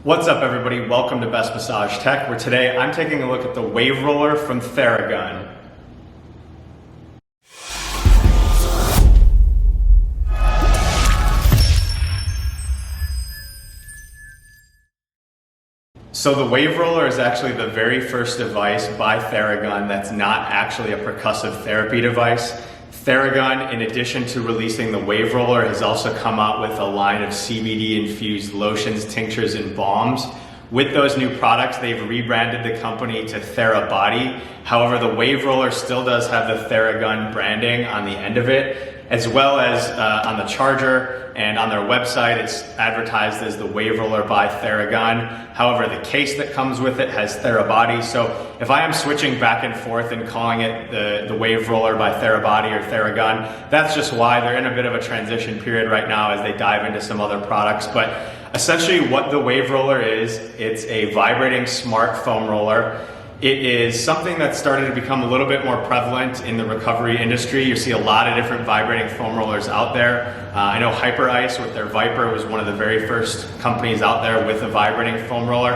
What's up everybody, welcome to Best Massage Tech, where today I'm taking a look at the Wave Roller from Theragun. So the Wave Roller is actually the very first device by Theragun that's not actually a percussive therapy device. Theragun, in addition to releasing the Wave Roller, has also come out with a line of CBD-infused lotions, tinctures, and balms. With those new products, they've rebranded the company to Therabody. However, the Wave Roller still does have the Theragun branding on the end of it, as well as on the charger, and on their website it's advertised as the Wave Roller by Theragun. However, the case that comes with it has Therabody, so if I am switching back and forth and calling it the Wave Roller by Therabody or Theragun, that's just why. They're in a bit of a transition period right now as they dive into some other products. But essentially what the Wave Roller is, it's a vibrating smart foam roller. It is something that's started to become a little bit more prevalent in the recovery industry. You see a lot of different vibrating foam rollers out there. I know Hyper Ice with their Viper was one of the very first companies out there with a vibrating foam roller.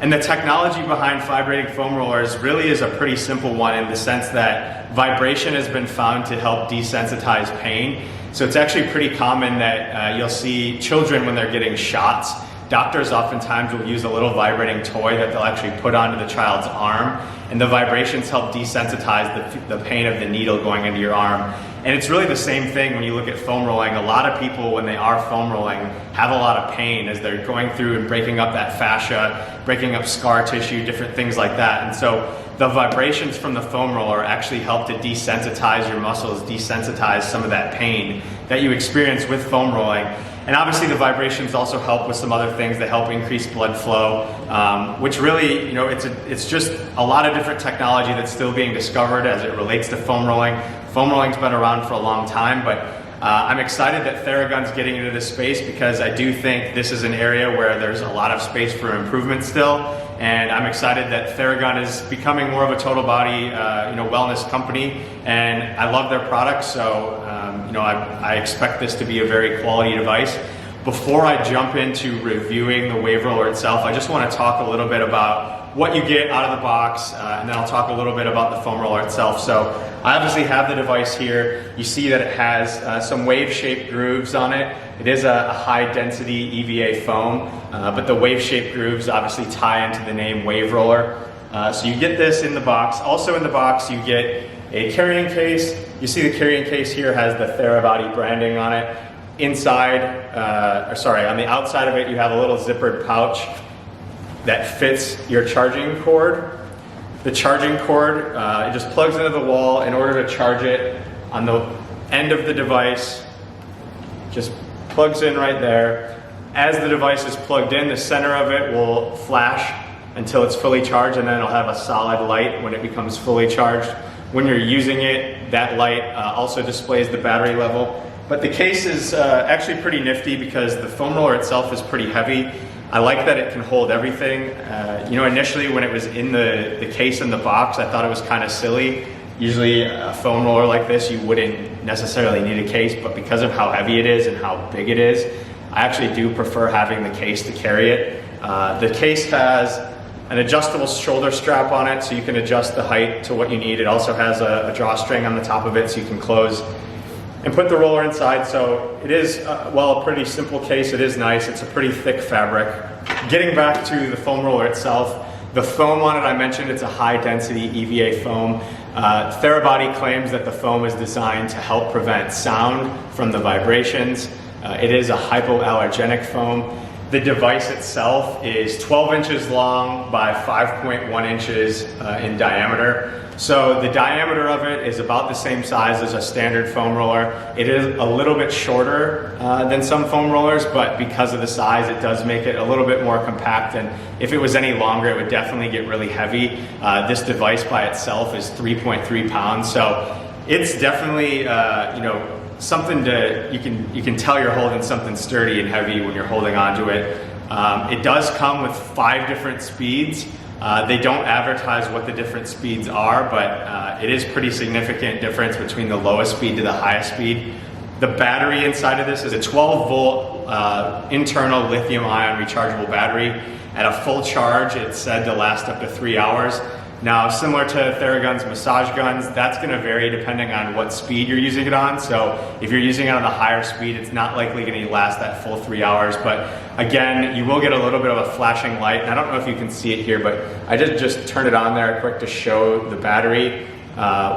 And the technology behind vibrating foam rollers really is a pretty simple one, in the sense that vibration has been found to help desensitize pain. So it's actually pretty common that you'll see children when they're getting shots. Doctors oftentimes will use a little vibrating toy that they'll actually put onto the child's arm, and the vibrations help desensitize the pain of the needle going into your arm. And it's really the same thing when you look at foam rolling. A lot of people, when they are foam rolling, have a lot of pain as they're going through and breaking up that fascia, breaking up scar tissue, different things like that. And so the vibrations from the foam roller actually help to desensitize your muscles, desensitize some of that pain that you experience with foam rolling. And obviously the vibrations also help with some other things that help increase blood flow, which really, it's just a lot of different technology that's still being discovered as it relates to foam rolling. Foam rolling's been around for a long time, but I'm excited that Theragun's getting into this space, because I do think this is an area where there's a lot of space for improvement still. And I'm excited that Theragun is becoming more of a total body wellness company, and I love their products, so I expect this to be a very quality device. Before I jump into reviewing the Wave Roller itself, I just want to talk a little bit about what you get out of the box, and then I'll talk a little bit about the foam roller itself. So I obviously have the device here. You see that it has some wave-shaped grooves on it. It is a high-density EVA foam, but the wave-shaped grooves obviously tie into the name Wave Roller. So you get this in the box. Also in the box you get a carrying case. You see the carrying case here has the Therabody branding on it. Inside, on the outside of it, you have a little zippered pouch that fits your charging cord. The charging cord, it just plugs into the wall. In order to charge it, on the end of the device, just plugs in right there. As the device is plugged in, the center of it will flash until it's fully charged, and then it'll have a solid light when it becomes fully charged. When you're using it, that light also displays the battery level. But the case is actually pretty nifty, because the foam roller itself is pretty heavy. I like that it can hold everything. Initially when it was in the case in the box, I thought it was kind of silly. Usually a foam roller like this, you wouldn't necessarily need a case, but because of how heavy it is and how big it is, I actually do prefer having the case to carry it. The case has an adjustable shoulder strap on it, so you can adjust the height to what you need. It also has a drawstring on the top of it, so you can close and put the roller inside. So it is, a pretty simple case. It is nice. It's a pretty thick fabric. Getting back to the foam roller itself, the foam on it, I mentioned it's a high density EVA foam. Therabody claims that the foam is designed to help prevent sound from the vibrations. It is a hypoallergenic foam. The device itself is 12 inches long by 5.1 inches in diameter. So the diameter of it is about the same size as a standard foam roller. It is a little bit shorter than some foam rollers, but because of the size, it does make it a little bit more compact. And if it was any longer, it would definitely get really heavy. This device by itself is 3.3 pounds. So it's definitely, something you can tell you're holding something sturdy and heavy when you're holding onto it. It does come with 5 different speeds. They don't advertise what the different speeds are, but it is pretty significant difference between the lowest speed to the highest speed. The battery inside of this is a 12 volt internal lithium-ion rechargeable battery. At a full charge, it's said to last up to 3 hours. Now, similar to Theragun's massage guns, that's going to vary depending on what speed you're using it on. So if you're using it on the higher speed, it's not likely going to last that full 3 hours. But again, you will get a little bit of a flashing light. And I don't know if you can see it here, but I did just turn it on there quick to show the battery.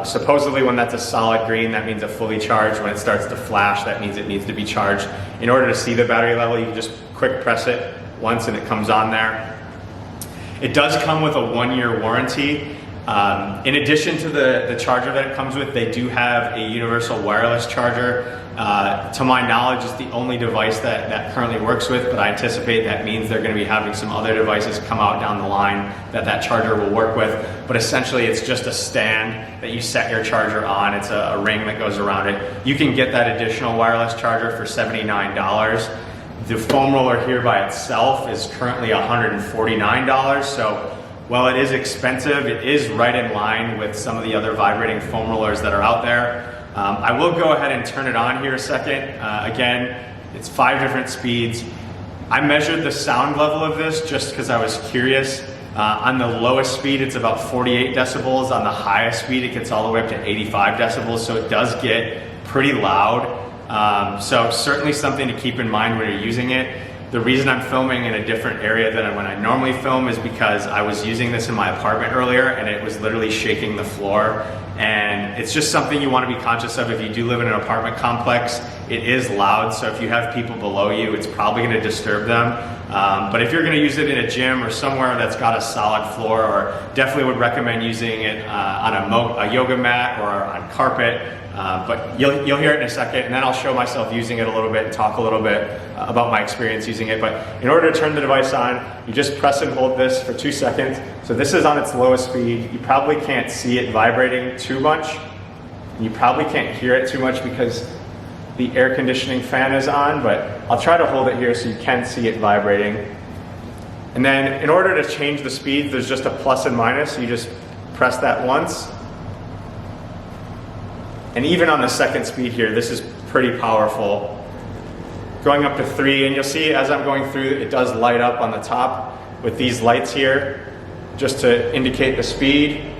Supposedly when that's a solid green, that means a fully charged. When it starts to flash, that means it needs to be charged. In order to see the battery level, you can just quick press it once and it comes on there. It does come with a 1-year warranty. In addition to the charger that it comes with, they do have a universal wireless charger. To my knowledge, it's the only device that currently works with, but I anticipate that means they're going to be having some other devices come out down the line that charger will work with. But essentially, it's just a stand that you set your charger on. It's a ring that goes around it. You can get that additional wireless charger for $79. The foam roller here by itself is currently $149. So while it is expensive, it is right in line with some of the other vibrating foam rollers that are out there. I will go ahead and turn it on here a second. Again, it's 5 different speeds. I measured the sound level of this just because I was curious. On the lowest speed, it's about 48 decibels. On the highest speed, it gets all the way up to 85 decibels. So it does get pretty loud. So certainly something to keep in mind when you're using it. The reason I'm filming in a different area than when I normally film is because I was using this in my apartment earlier and it was literally shaking the floor. And it's just something you want to be conscious of if you do live in an apartment complex. It is loud, so if you have people below you, it's probably going to disturb them. But if you're going to use it in a gym or somewhere that's got a solid floor, or definitely would recommend using it on a yoga mat or on carpet. But you'll hear it in a second, and then I'll show myself using it a little bit and talk a little bit about my experience using it. But in order to turn the device on, you just press and hold this for 2 seconds. So this is on its lowest speed. You probably can't see it vibrating too much. You probably can't hear it too much because the air conditioning fan is on, but I'll try to hold it here so you can see it vibrating. And then in order to change the speed, there's just a plus and minus. You just press that once. And even on the second speed here, this is pretty powerful. Going up to 3, and you'll see as I'm going through, it does light up on the top with these lights here, just to indicate the speed.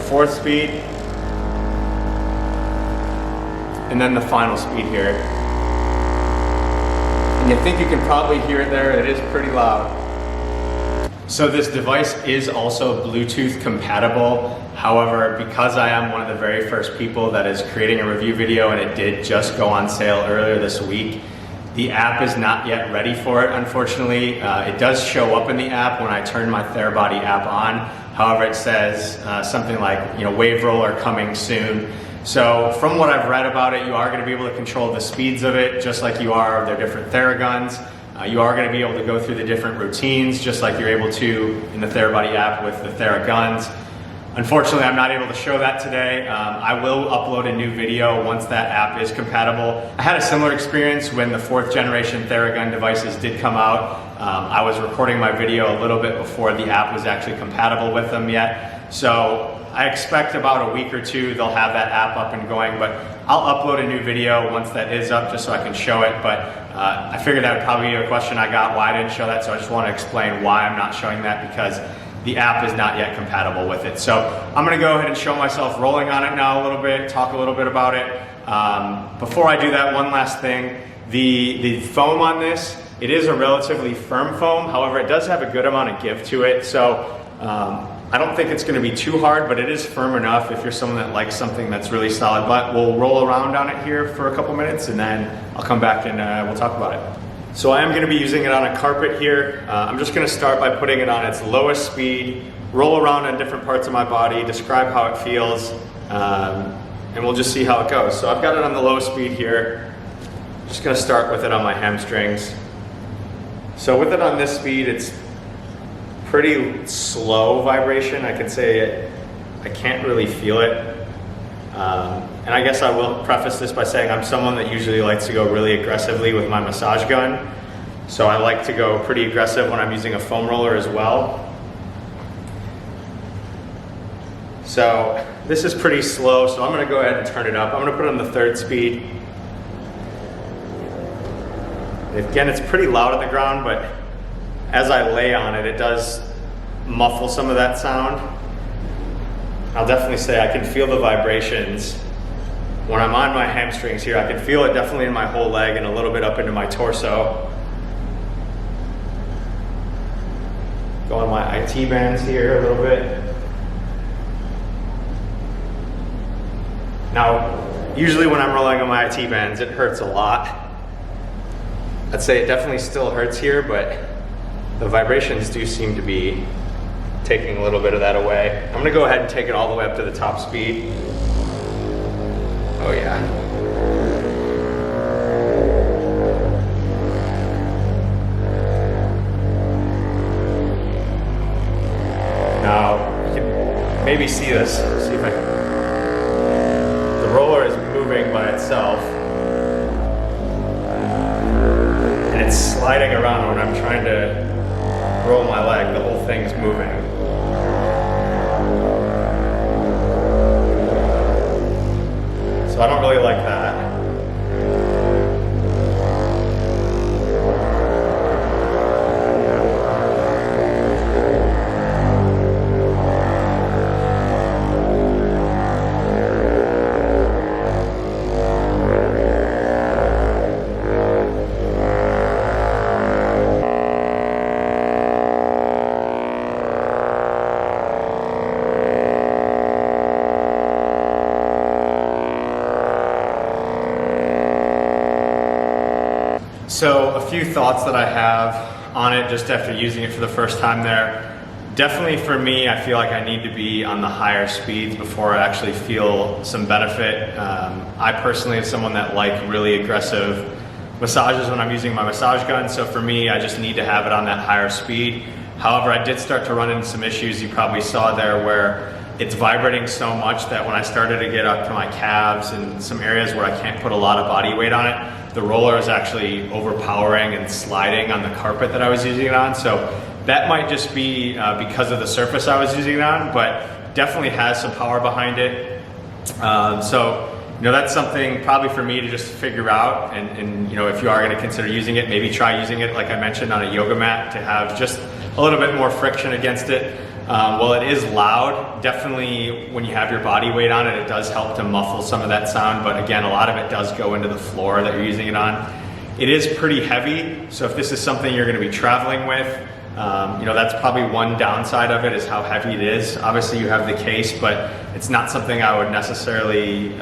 4th speed. And then the final speed here. And you think you can probably hear it there, it is pretty loud. So this device is also Bluetooth compatible. However, because I am one of the very first people that is creating a review video and it did just go on sale earlier this week, the app is not yet ready for it, unfortunately. It does show up in the app when I turn my Therabody app on. However, it says something like, wave roller coming soon. So from what I've read about it, you are going to be able to control the speeds of it just like you are of their different Theraguns. You are going to be able to go through the different routines just like you're able to in the Therabody app with the Theraguns. Unfortunately, I'm not able to show that today. I will upload a new video once that app is compatible. I had a similar experience when the 4th generation Theragun devices did come out. I was recording my video a little bit before the app was actually compatible with them yet. So I expect about a week or 2 they'll have that app up and going, but I'll upload a new video once that is up just so I can show it. But I figured that would probably be a question I got why I didn't show that, so I just want to explain why I'm not showing that, because the app is not yet compatible with it. So I'm going to go ahead and show myself rolling on it now a little bit, talk a little bit about it. Before I do that, one last thing. The foam on this, it is a relatively firm foam. However, it does have a good amount of give to it. So I don't think it's going to be too hard, but it is firm enough if you're someone that likes something that's really solid. But we'll roll around on it here for a couple minutes and then I'll come back and we'll talk about it. So I am going to be using it on a carpet here. I'm just going to start by putting it on its lowest speed, roll around on different parts of my body, describe how it feels, and we'll just see how it goes. So I've got it on the lowest speed here. Just going to start with it on my hamstrings. So with it on this speed, it's pretty slow vibration. I can say I can't really feel it. And I guess I will preface this by saying I'm someone that usually likes to go really aggressively with my massage gun. So I like to go pretty aggressive when I'm using a foam roller as well. So this is pretty slow, so I'm going to go ahead and turn it up. I'm going to put it on the 3rd speed. Again, it's pretty loud on the ground, but as I lay on it, it does muffle some of that sound. I'll definitely say I can feel the vibrations when I'm on my hamstrings here. I can feel it definitely in my whole leg and a little bit up into my torso. Go on my IT bands here a little bit. Now, usually when I'm rolling on my IT bands, it hurts a lot. I'd say it definitely still hurts here, but the vibrations do seem to be taking a little bit of that away. I'm gonna go ahead and take it all the way up to the top speed. Oh yeah. Now, you can maybe see this. See if I can. The roller is moving by itself. And it's sliding around when I'm trying to roll my leg. The whole thing's moving. So I don't really like that. So a few thoughts that I have on it just after using it for the first time there. Definitely for me, I feel like I need to be on the higher speeds before I actually feel some benefit. I personally am someone that like really aggressive massages when I'm using my massage gun. So for me, I just need to have it on that higher speed. However, I did start to run into some issues you probably saw there where it's vibrating so much that when I started to get up to my calves and some areas where I can't put a lot of body weight on it, the roller is actually overpowering and sliding on the carpet that I was using it on. So that might just be because of the surface I was using it on, but definitely has some power behind it. So that's something probably for me to just figure out. And if you are going to consider using it, maybe try using it, like I mentioned, on a yoga mat to have just a little bit more friction against it. While it is loud, definitely when you have your body weight on it, it does help to muffle some of that sound. But again, a lot of it does go into the floor that you're using it on. It is pretty heavy, so if this is something you're going to be traveling with, that's probably one downside of it, is how heavy it is. Obviously you have the case, but it's not something I would necessarily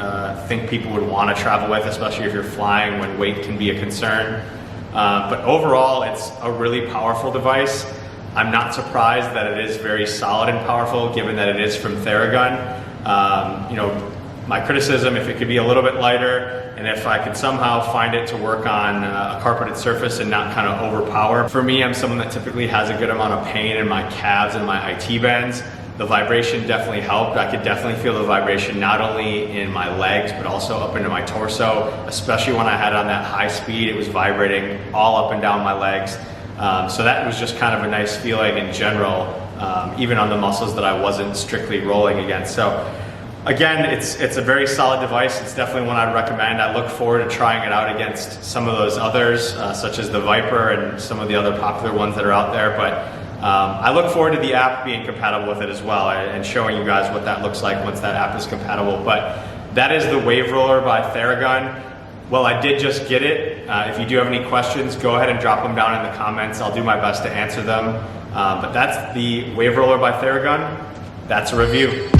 think people would want to travel with, especially if you're flying when weight can be a concern. But overall, it's a really powerful device. I'm not surprised that it is very solid and powerful, given that it is from Theragun. My criticism, if it could be a little bit lighter, and if I could somehow find it to work on a carpeted surface and not kind of overpower. For me, I'm someone that typically has a good amount of pain in my calves and my IT bands. The vibration definitely helped. I could definitely feel the vibration not only in my legs, but also up into my torso, especially when I had it on that high speed. It was vibrating all up and down my legs. So that was just kind of a nice feeling in general, even on the muscles that I wasn't strictly rolling against. So again, it's a very solid device. It's definitely one I'd recommend. I look forward to trying it out against some of those others, such as the Viper and some of the other popular ones that are out there. But I look forward to the app being compatible with it as well, and showing you guys what that looks like once that app is compatible. But that is the Wave Roller by Theragun. Well, I did just get it. If you do have any questions, go ahead and drop them down in the comments. I'll do my best to answer them. But that's the Wave Roller by Theragun. That's a review.